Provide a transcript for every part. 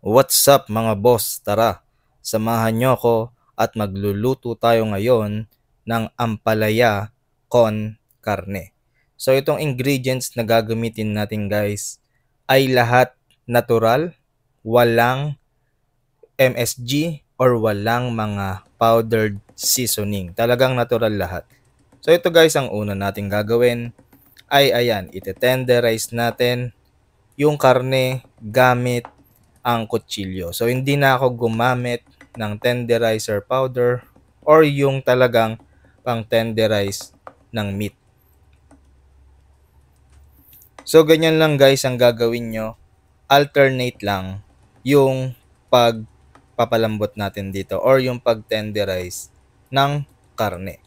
What's up mga boss? Tara, samahan nyo ako at magluluto tayo ngayon ng ampalaya con carne. So itong ingredients na gagamitin natin guys ay lahat natural, walang MSG or walang mga powdered seasoning. Talagang natural lahat. So ito guys ang una nating gagawin ay ayan, ite-tenderize natin yung karne gamit ang kutsilyo. So hindi na ako gumamit ng tenderizer powder or yung talagang pang tenderize ng meat. So ganyan lang guys ang gagawin nyo. Alternate lang yung pagpapalambot natin dito or yung pag-tenderize ng karne.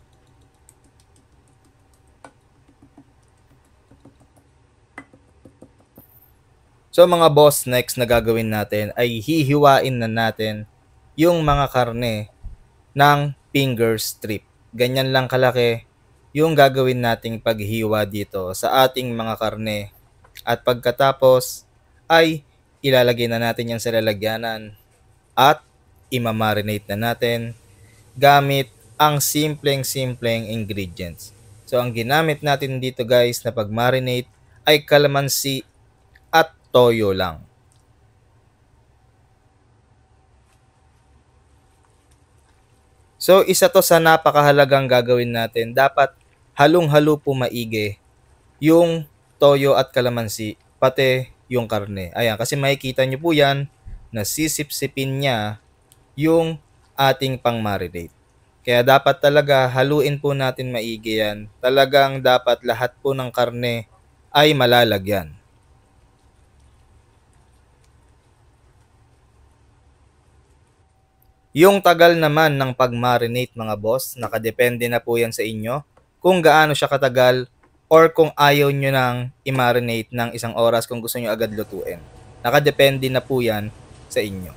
So mga boss, next na gagawin natin ay hihiwain na natin yung mga karne ng finger strip. Ganyan lang kalaki yung gagawin nating paghiwa dito sa ating mga karne. At pagkatapos ay ilalagay na natin yan sa lalagyanan at imamarinate na natin gamit ang simpleng ingredients. So ang ginamit natin dito guys na pag-marinate ay kalamansi at toyo lang. So isa to sa napakahalagang gagawin natin. Dapat halong-halo po maigi yung toyo at kalamansi, pati yung karne. Ayan, kasi makikita nyo po yan na sisip-sipin niya yung ating pang-marinate. Kaya dapat talaga haluin po natin maigi yan. Talagang dapat lahat po ng karne ay malalagyan. Yung tagal naman ng pag-marinate mga boss, nakadepende na po yan sa inyo kung gaano siya katagal or kung ayaw nyo nang i-marinate ng 1 oras kung gusto nyo agad lutuin. Nakadepende na po yan sa inyo.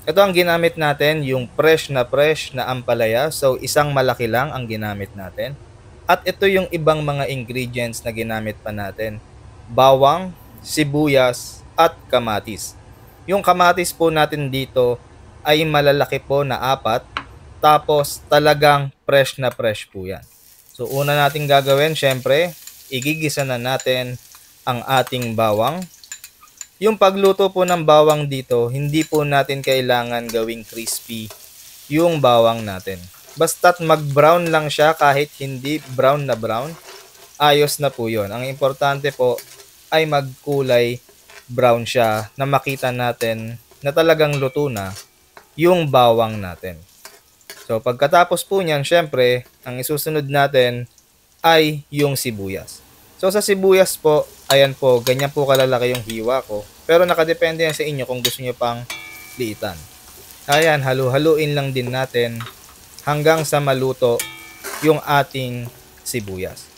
Ito ang ginamit natin, yung fresh na ampalaya. So isang malaki lang ang ginamit natin. At ito yung ibang mga ingredients na ginamit pa natin. Bawang, sibuyas, at kamatis. Yung kamatis po natin dito ay malalaki po na 4. Tapos talagang fresh po yan. So una nating gagawin, syempre, igigisa na natin ang ating bawang. Yung pagluto po ng bawang dito, hindi po natin kailangan gawing crispy yung bawang natin. Basta't mag-brown lang siya kahit hindi brown na brown, ayos na po yun. Ang importante po ay magkulay brown siya na makita natin na talagang luto na yung bawang natin. So pagkatapos po niyan, syempre, ang isusunod natin ay yung sibuyas. So sa sibuyas po, ayan po, ganyan po kalalaki yung hiwa ko. Pero nakadepende yan sa inyo kung gusto nyo pang liitan. Ayan, halu-haluin lang din natin hanggang sa maluto yung ating sibuyas.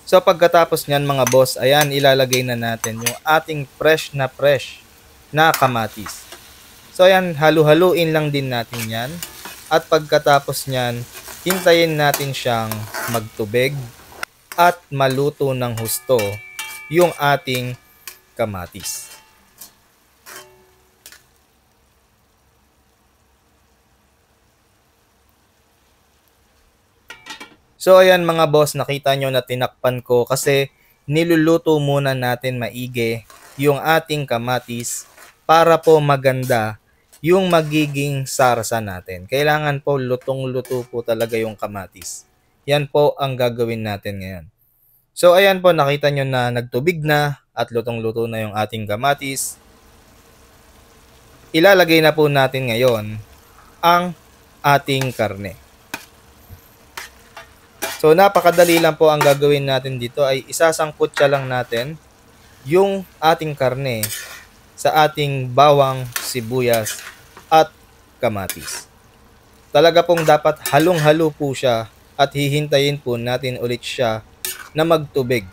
So pagkatapos niyan mga boss, ayan ilalagay na natin yung ating fresh na kamatis. So ayan, halu-haluin lang din natin yan. At pagkatapos niyan, hintayin natin siyang magtubig at maluto ng husto yung ating kamatis. So ayan mga boss, nakita nyo na tinakpan ko kasi niluluto muna natin maigi yung ating kamatis para po maganda yung magiging sarsa natin. Kailangan po lutong-luto po talaga yung kamatis. Yan po ang gagawin natin ngayon. So ayan po, nakita nyo na nagtubig na at lutong-luto na yung ating kamatis. Ilalagay na po natin ngayon ang ating karne. So napakadali lang po ang gagawin natin dito ay isasangkot siya lang natin yung ating karne sa ating bawang, sibuyas at kamatis. Talaga pong dapat halong-halo po siya at hihintayin po natin ulit siya na magtubig.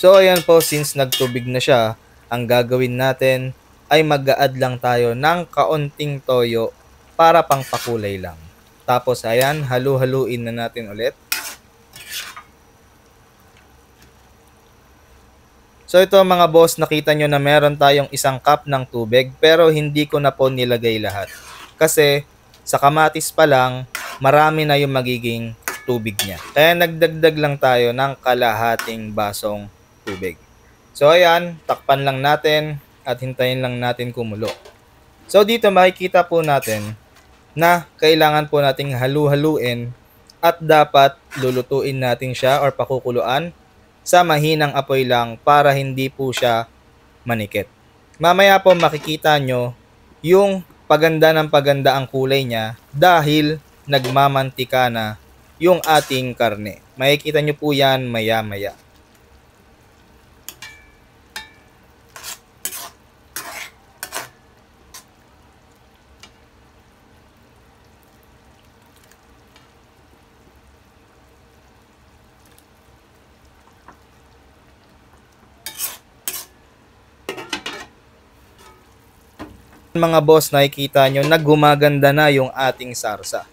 So ayan po, since nagtubig na siya, ang gagawin natin ay mag-a-add lang tayo ng kaunting toyo para pangpakulay lang. Tapos ayan, halu-haluin na natin ulit. So ito mga boss, nakita nyo na meron tayong isang cup ng tubig pero hindi ko na po nilagay lahat. Kasi sa kamatis pa lang, marami na yung magiging tubig niya. Kaya nagdagdag lang tayo ng kalahating basong tubig. So ayan, takpan lang natin at hintayin lang natin kumulo. So dito makikita po natin na kailangan po nating halu-haluin at dapat lulutuin natin siya or pakukuluan sa mahinang apoy lang para hindi po siya manikit. Mamaya po makikita nyo yung paganda ng paganda ang kulay niya dahil nagmamantika na yung ating karne. Makikita nyo po yan maya-maya. Mga boss, nakikita nyo na gumaganda na yung ating sarsa.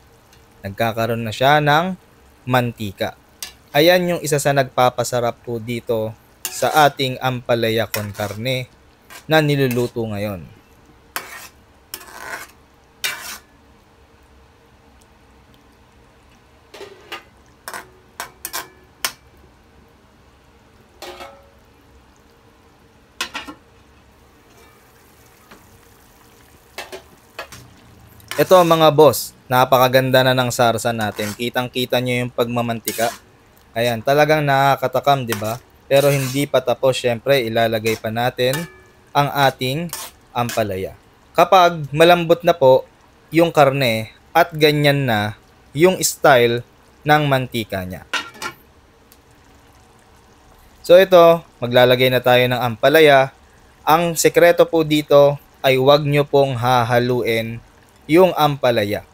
Nagkakaroon na siya ng mantika. Ayan yung isa sa nagpapasarap po dito sa ating ampalaya con carne na niluluto ngayon. Ito mga boss, napakaganda na ng sarsa natin. Kitang-kita nyo yung pagmamantika. Ayan, talagang nakakatakam, di ba? Pero hindi pa tapos, syempre ilalagay pa natin ang ating ampalaya. Kapag malambot na po yung karne at ganyan na yung style ng mantika niya. So ito, maglalagay na tayo ng ampalaya. Ang sekreto po dito ay huwag nyo pong hahaluin yung ampalaya.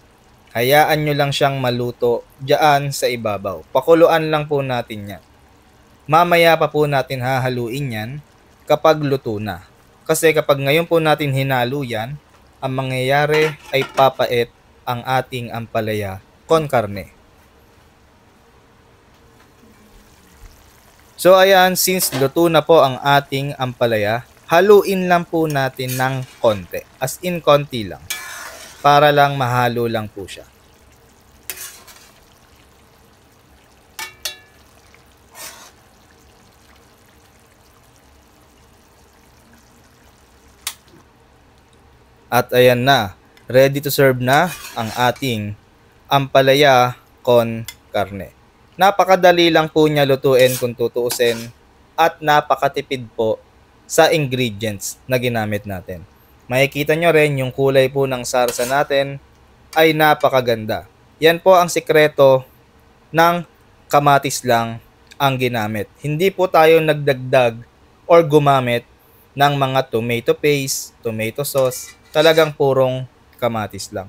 Hayaan nyo lang siyang maluto dyan sa ibabaw. Pakuluan lang po natin yan. Mamaya pa po natin hahaluin yan kapag luto na. Kasi kapag ngayon po natin hinalo yan, ang mangyayari ay papait ang ating ampalaya con carne. So ayan, since luto na po ang ating ampalaya, haluin lang po natin ng konti. As in konti lang. Para lang mahalo lang po siya. At ayan na, ready to serve na ang ating ampalaya con carne. Napakadali lang po niya lutuin kung tutuusin at napakatipid po sa ingredients na ginamit natin. Makikita nyo rin yung kulay po ng sarsa natin ay napakaganda. Yan po ang sikreto ng kamatis lang ang ginamit. Hindi po tayo nagdagdag or gumamit ng mga tomato paste, tomato sauce. Talagang purong kamatis lang.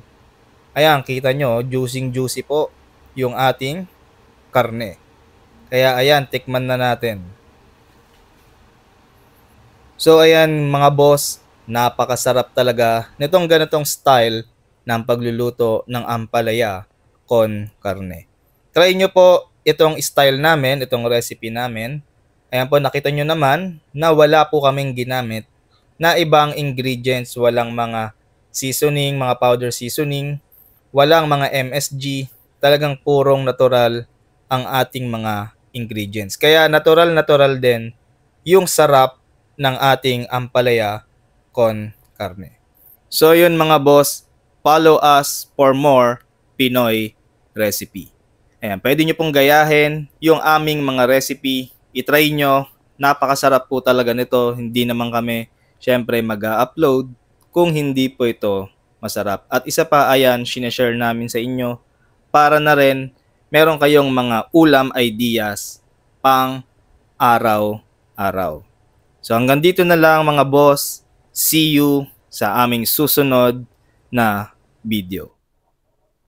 Ayan, kita nyo, juicy po yung ating karne. Kaya ayan, tikman na natin. So ayan mga boss, napakasarap talaga nitong ganitong style ng pagluluto ng ampalaya con carne. Try nyo po itong style namin, itong recipe namin. Ayan po, nakita nyo naman na wala po kaming ginamit na ibang ingredients, walang mga seasoning, mga powder seasoning, walang mga MSG, talagang purong natural ang ating mga ingredients. Kaya natural din yung sarap ng ating ampalaya con carne. So yun mga boss, follow us for more Pinoy recipe. Ayan, pwede nyo pong gayahin yung aming mga recipe, itry nyo, napakasarap po talaga nito, hindi naman kami syempre mag-upload kung hindi po ito masarap. At isa pa, ayan, sineshare namin sa inyo para na rin meron kayong mga ulam ideas pang araw-araw. So hanggang dito na lang mga boss. See you sa aming susunod na video.